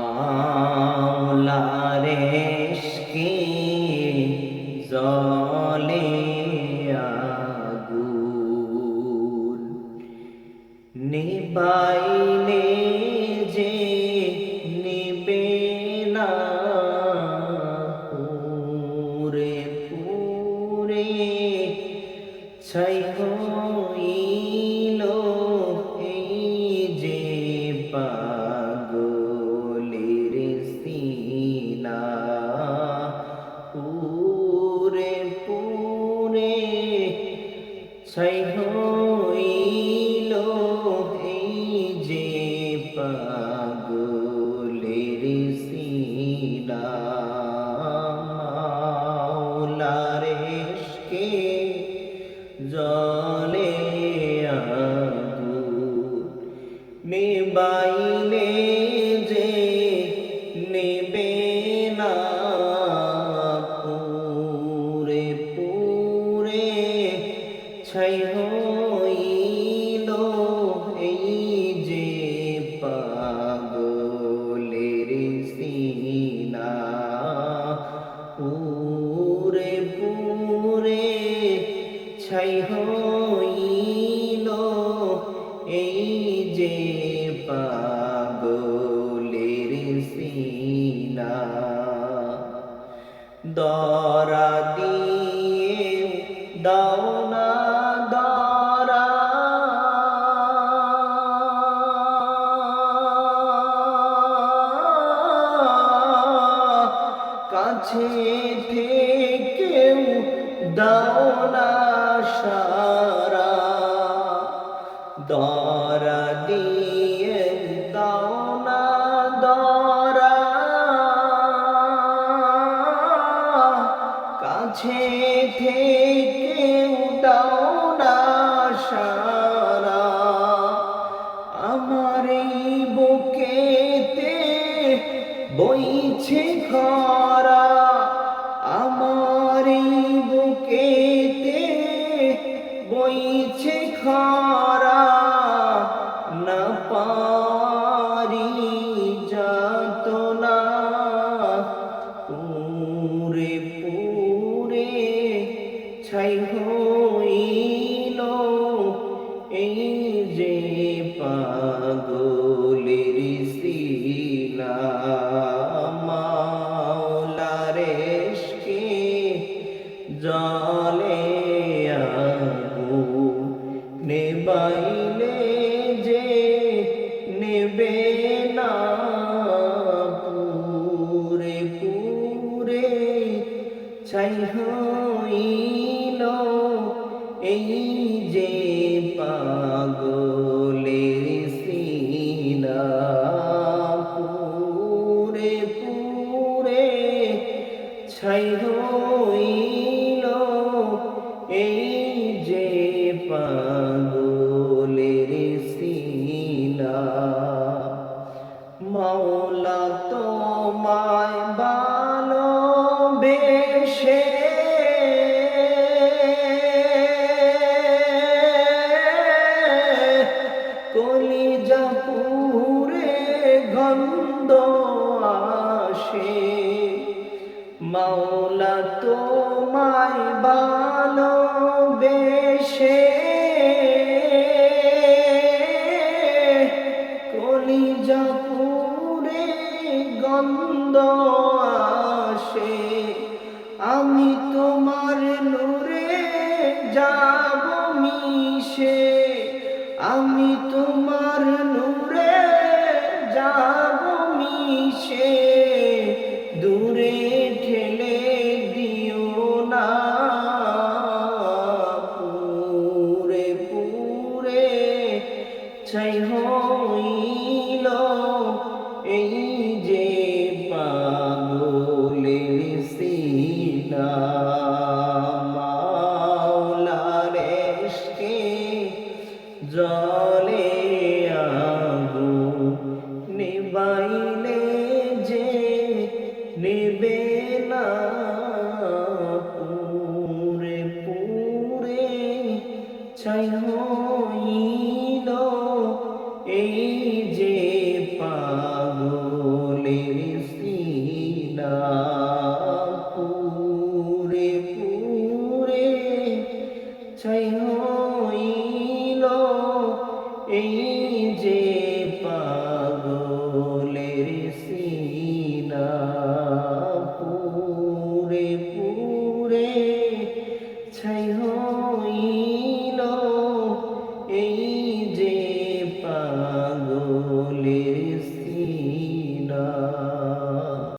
মাওলারে ইশকে জ্বলে আগুন, নিবাইলে যে নিবে না, পুরে পুরে ছাই হইল এই যে পাগলের সিনা, পুরে পুরে ছাই হইল এই যে পাগলের সিনা। মাওলার ইশকে জ্বলে আগুন, নিবাইলে যে নিবে না, পুরে পুরে ছাই হইল এই যে পাগলের সিনা, পুরে পুরে ছাই হইল এই যে পাগলের সিনা। দরা দিয়ে দাও না দরা, কাছে থেকেও দাও না সারা, দরা দিয়ে দাও না দরা, কাছে থেকেও দাও না সারা। আমার এই বুকেতে বইছে খরা, আমার এই বুকেতে বইছে খরা, না পারি যাতনা, পুরে পুরে ছাই হইল এই যে পাগলের সিনা। মাওলার ইশকে জ্বলে আগুন, নিবাইলে যে নিবে না, পুরে পুরে ছাই হইল এই যে পাগলের সিনা, পুরে পুরে ছাই হইল এই যে পাগলের সিনা। মাওলা তোমায় ভালোবেসে কলিজা পুরে গন্ধ আসে, মাওলা তোমায় ভালোবেসে কলিজা পুরে গন্ধ আসে। আমি তোমার নূরে যাব মিশে, আমি তোমার নূরে যাব মিশে, দূরে ঠেলে দিও না, পুরে পুরে ছাই হইল এই যে পাগলের সিনা। মাওলার ইশকে জ্বলে আগুন, নিবাইলে যে নিবে না, পুরে পুরে ছাই হইল এই যে পাগল। এই যে পাগলের